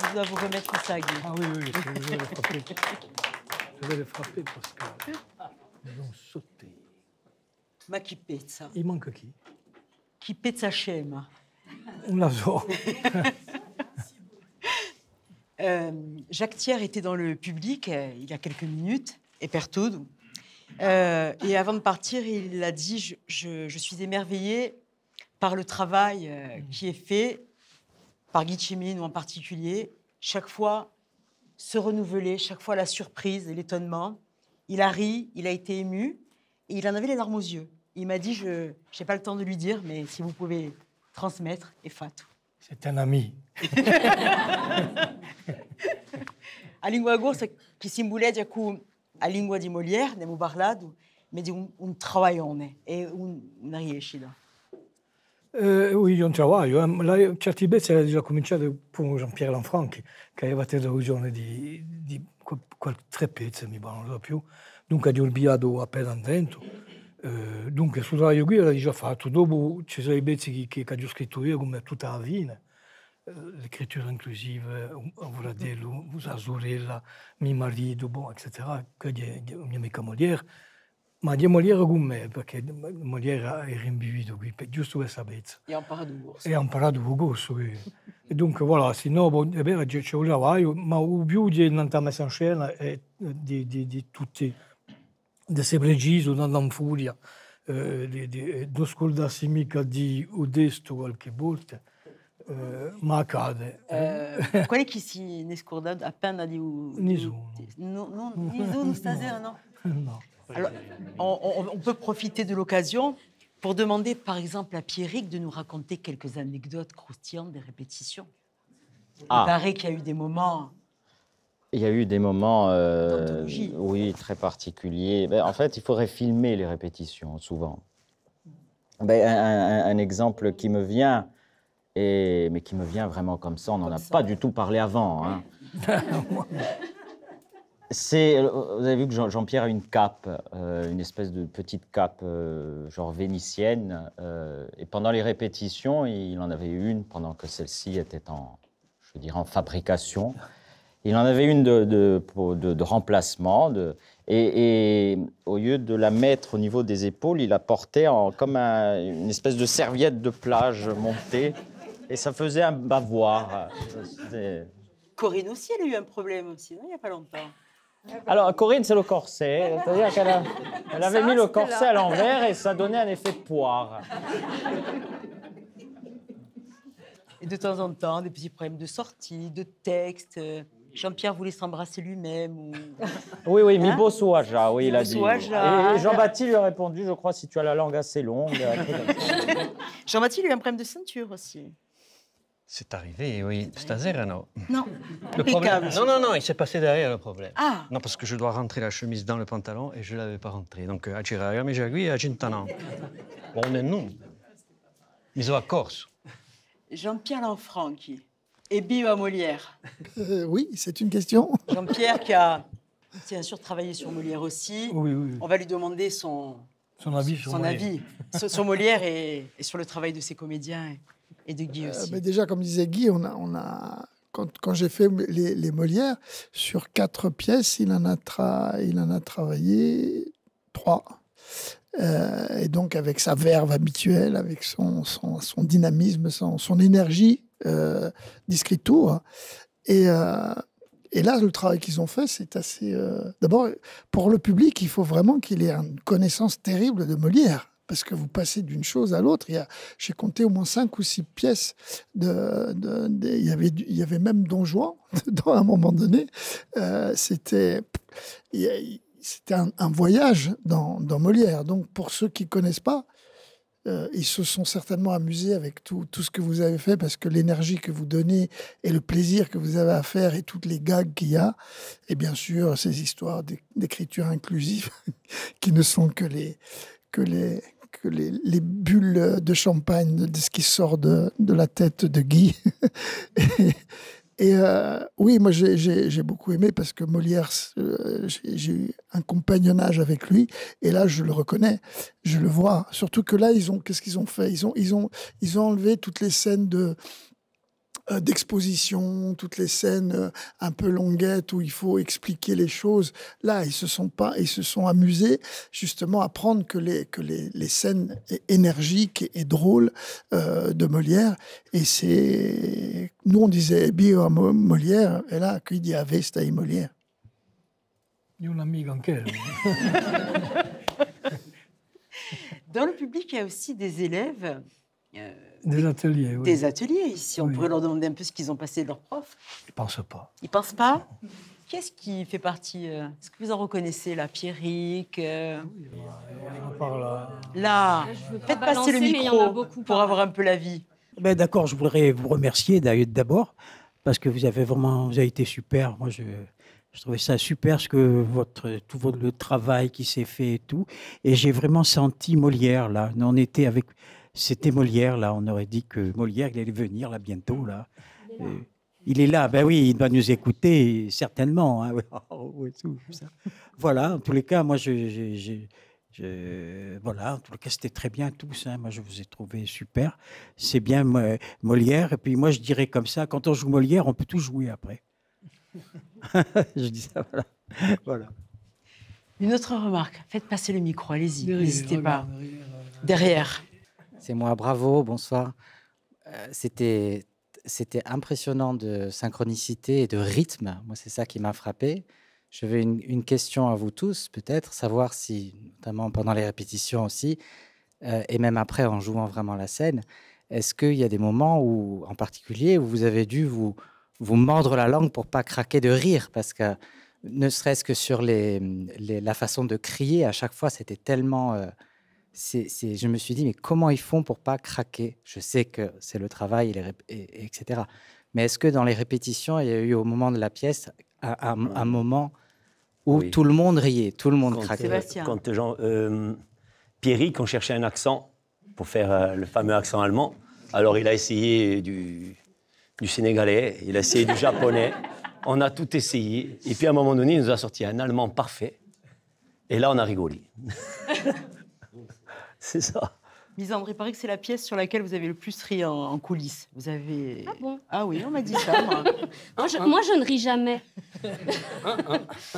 je dois vous remettre ça, Guy. Ah oui, oui, je vais le frapper. Je vais le frapper parce que ils ont sauté. Ma chi pezza. Il manque qui? Chi pezza scema. On la sort. Jacques Thiers était dans le public il y a quelques minutes, et Pertudo. Et avant de partir, il a dit je suis émerveillé par le travail qui est fait par Guy Cimino en particulier. Chaque fois, se renouveler, chaque fois la surprise et l'étonnement. Il a ri, il a été ému, et il en avait les larmes aux yeux. Il m'a dit, je n'ai pas le temps de lui dire, mais si vous pouvez transmettre, è fatto. C'est un ami. A língua grossa, que simboleggia com a língua di Molière, abbiamo parlato, ma di un travaglione e una riuscita. Oui, un travaglio. Certi pezzi era già cominciato con Jean-Pierre Lanfranchi, che aveva traduzione di tre pezzi, mi pare, non so più. Dunque, di Urbiato appena dentro. Dunque, sul travaglio qui era già fatto. Dopo ci sono i pezzi che ho scritto io, come tutta la fine. L'écriture inclusive, Vorradello, Usa sorella, mio marito, bon, eccetera, che è mia amica Molière. Ma di Molière con me, perché Molière è rimbivuto qui, giusto questa pezza. E ha imparato il corso. E ha imparato il corso. E dunque, voilà, se no, è vero, c'è un lavoro, ma il più di non messa in scena è di tutti, di essere preciso, non in furia, di non scordarsi mica di odesto qualche volta. Ma accade. Qual è che si ne scorda appena di... Nessuno. Nessuno stasera, no? No. Alors, on peut profiter de l'occasion pour demander, par exemple, à Pierrick de nous raconter quelques anecdotes croustillantes des répétitions. Il paraît qu'il y a eu des moments... Il y a eu des moments, d'anthologie. oui, très particuliers. Ben, en fait, il faudrait filmer les répétitions, souvent. Ben, un exemple qui me vient, mais qui me vient vraiment comme ça, on n'en a pas du tout parlé avant. Hein. Vous avez vu que Jean-Pierre a une cape, une espèce de petite cape genre vénitienne. Et pendant les répétitions, il en avait une pendant que celle-ci était en fabrication. Il en avait une de remplacement. Et au lieu de la mettre au niveau des épaules, il la portait comme une espèce de serviette de plage montée. Et ça faisait un bavoir. Corinne aussi, elle a eu un problème aussi, non, il n'y a pas longtemps. Alors, Corinne, c'est le corset. C'est-à-dire qu'elle avait mis le corset à l'envers et ça donnait un effet de poire. Et de temps en temps, des petits problèmes de sortie, de texte. Jean-Pierre voulait s'embrasser lui-même. Ou... Oui, mi posso aja, oui, il a dit. Et Jean-Baptiste lui a répondu, je crois, si tu as la langue assez longue. Jean-Baptiste lui a un problème de ceinture aussi. C'est arrivé, oui. Stasera, non. Non. Le problème... Non, il s'est passé derrière le problème. Ah. Non, parce que je dois rentrer la chemise dans le pantalon et je ne l'avais pas rentrée. Donc, a girare mi jagui a Gintana. Bon, on est non. Miso a Corse. Jean-Pierre Lanfranchi et Biba Molière. Oui, c'est une question. Jean-Pierre qui a bien sûr travaillé sur Molière aussi. Oui. On va lui demander son avis sur Molière et sur le travail de ses comédiens et de Guy aussi. Mais déjà, comme disait Guy, quand j'ai fait les Molières, sur 4 pièces, il en a travaillé 3. Et donc, avec sa verve habituelle, avec son dynamisme, son énergie d'écriture. Et là, le travail qu'ils ont fait, c'est assez... D'abord, pour le public, il faut vraiment qu'il ait une connaissance terrible de Molière. Parce que vous passez d'une chose à l'autre. J'ai compté au moins 5 ou 6 pièces. Il y avait même Don Juan, à un moment donné. C'était un voyage dans Molière. Donc, pour ceux qui ne connaissent pas, ils se sont certainement amusés avec tout ce que vous avez fait, parce que l'énergie que vous donnez et le plaisir que vous avez à faire et toutes les gags qu'il y a, et bien sûr, ces histoires d'écriture inclusive qui ne sont que les bulles de champagne de ce qui sort de la tête de Guy. Oui, moi j'ai beaucoup aimé, parce que Molière, j'ai eu un compagnonnage avec lui, et là je le reconnais, je le vois. Surtout que là, qu'est-ce qu'ils ont fait ? Ils ont enlevé toutes les scènes d'exposition, toutes les scènes un peu longuettes où il faut expliquer les choses. Là, ils se sont amusés justement à prendre que les scènes énergiques et drôles de Molière. Et nous on disait bio à Molière, et là, qui dit Ave stai Molière. Il y a un ami anche. Dans le public, il y a aussi des élèves. Des ateliers, oui. Des ateliers ici. On Oui. pourrait leur demander un peu ce qu'ils ont passé de leurs profs. Je ne pense pas. Ils pensent pas. Qu'est-ce qui fait partie Est-ce que vous en reconnaissez là, Pierrick On en parle Là, Je veux pas faites passer balancer, le mais il y en a micro beaucoup pour par avoir un peu la vie. Ben d'accord, je voudrais vous remercier d'abord parce que vous avez été super. Moi, je trouvais ça super le travail qui s'est fait et tout. Et j'ai vraiment senti Molière là. C'était Molière là. On aurait dit que Molière il allait venir là bientôt là. Il est là. Ben oui, il doit nous écouter certainement. Hein. Oui, tout ça. Voilà. En tous les cas, moi voilà, en tout cas, c'était très bien tous. Hein. Moi, je vous ai trouvé super. C'est bien Molière. Et puis, moi, je dirais comme ça, quand on joue Molière, on peut tout jouer après. Je dis ça, voilà. Voilà. Une autre remarque. Faites passer le micro. Allez-y. derrière, N'hésitez pas. derrière. Derrière. C'est moi, bravo, bonsoir. C'était impressionnant de synchronicité et de rythme. Moi, c'est ça qui m'a frappé. Je veux une question à vous tous, peut-être, savoir si, notamment pendant les répétitions aussi, et même après en jouant vraiment la scène, est-ce qu'il y a des moments où, en particulier, où vous avez dû vous mordre la langue pour pas craquer de rire? Parce que ne serait-ce que sur la façon de crier, à chaque fois, c'était tellement... je me suis dit, mais comment ils font pour pas craquer? Je sais que c'est le travail, etc. Mais est-ce que dans les répétitions, il y a eu au moment de la pièce un moment où Oui. tout le monde riait, tout le monde Quand, craquait? Sébastien. quand Pierrick, on cherchait un accent pour faire le fameux accent allemand. Alors il a essayé du sénégalais, il a essayé du japonais. On a tout essayé. Et puis à un moment donné, il nous a sorti un allemand parfait. Et là, on a rigolé. C'est ça. Lisandre, il paraît que c'est la pièce sur laquelle vous avez le plus ri en coulisses. Vous avez... Ah bon? Ah oui, on m'a dit ça, moi. Moi, je ne ris jamais.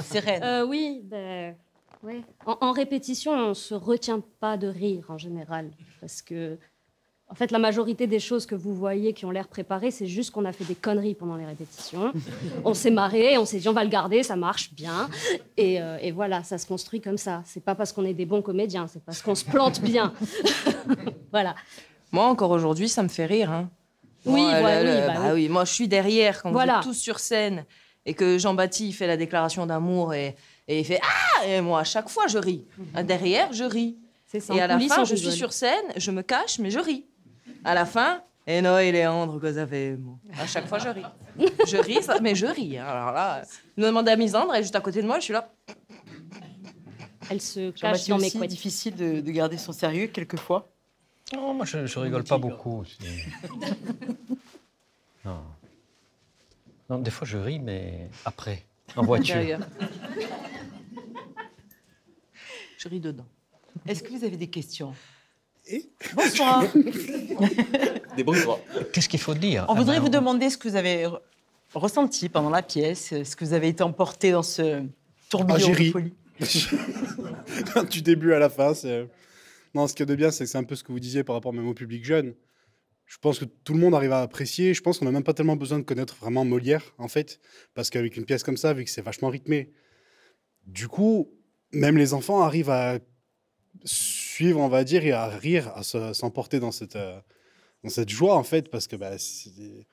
C'est Rennes. Oui, ben, ouais. En répétition, on ne se retient pas de rire en général. Parce que, en fait, la majorité des choses que vous voyez qui ont l'air préparées, c'est juste qu'on a fait des conneries pendant les répétitions. On s'est marré, on s'est dit on va le garder, ça marche bien. Et voilà, ça se construit comme ça. C'est pas parce qu'on est des bons comédiens, c'est parce qu'on se plante bien. Voilà. Moi, encore aujourd'hui, ça me fait rire. Hein. Oui, Moi, bah oui. oui. Moi, je suis derrière quand Voilà. vous êtes tous sur scène et que Jean-Baptiste il fait la déclaration d'amour et il fait Ah! Et moi, à chaque fois, je ris. Derrière, je ris. C'est ça. Et En à la coulisses, fin, on je suis rigole. sur scène, je me cache, mais je ris. À la fin, et Noé, Léandre, que ça fait. À chaque fois, je ris. Je ris, mais je ris. Hein. Alors là, nous demandons à Misandre, elle est juste à côté de moi, je suis là. Elle se cache Jean-Baptiste dans mes aussi, couettes. difficile de garder son sérieux quelquefois. Non, moi, je rigole pas beaucoup aussi. Non. Non, des fois, je ris, mais après, en voiture. Derrière. Je ris dedans. Est-ce que vous avez des questions? Et Bonsoir. Débrouille-toi. Qu'est-ce qu'il faut dire? On voudrait Ah ben, vous demander ce que vous avez ressenti pendant la pièce, ce que vous avez été emporté dans ce tourbillon j'ai de ri. folie. Du début à la fin, c'est... Non, ce qu'il y a de bien, c'est que c'est un peu ce que vous disiez par rapport même au public jeune. Je pense que tout le monde arrive à apprécier. Je pense qu'on n'a même pas tellement besoin de connaître vraiment Molière, en fait, parce qu'avec une pièce comme ça, vu que c'est vachement rythmé, du coup, même les enfants arrivent à suivre, on va dire, et à rire, à s'emporter dans cette joie, en fait, parce que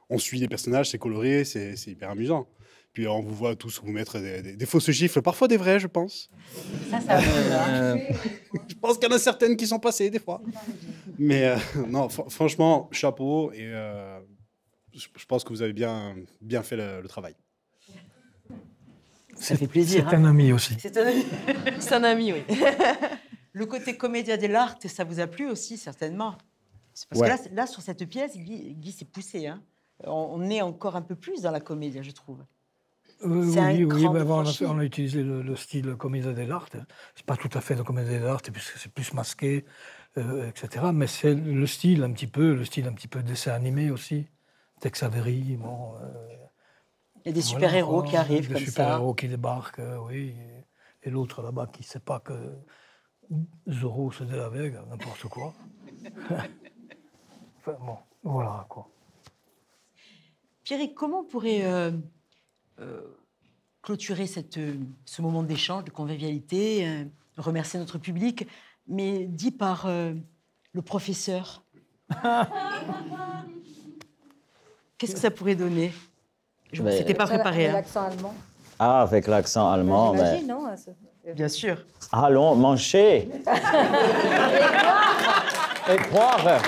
on suit les personnages, c'est coloré, c'est hyper amusant. Puis on vous voit tous vous mettre des fausses gifles, parfois des vrais, je pense. Je pense qu'il y en a certaines qui sont passées, des fois. Mais non, franchement, chapeau, et je pense que vous avez bien fait le travail. Ça fait plaisir. C'est un ami aussi. C'est un ami. C'est un ami, oui. Le côté comédia dell'arte, ça vous a plu aussi, certainement. C'est parce Ouais. que là, sur cette pièce, Guy s'est poussé. Hein. On est encore un peu plus dans la comédia, je trouve. C'est un Oui, cran de mais bon, franchi. on a utilisé le style comédia dell'arte. C'est pas tout à fait de comédia dell'arte, puisque c'est plus masqué, etc. Mais c'est le style un petit peu dessin animé aussi, Tex Avery, bon, Il y a des super-héros qui arrivent des comme ça. Des super-héros qui débarquent, oui. Et l'autre là-bas qui ne sait pas que Zorro c'est de la Vega, n'importe quoi. Enfin, bon, voilà quoi. Pierrick, comment on pourrait clôturer ce moment d'échange, de convivialité, remercier notre public, mais dit par le professeur? Qu'est-ce que ça pourrait donner? C'était pas préparé. Hein. L'accent allemand. Ah, avec l'accent allemand. J'imagine, non? Bien sûr. Allons, manger. Et boire.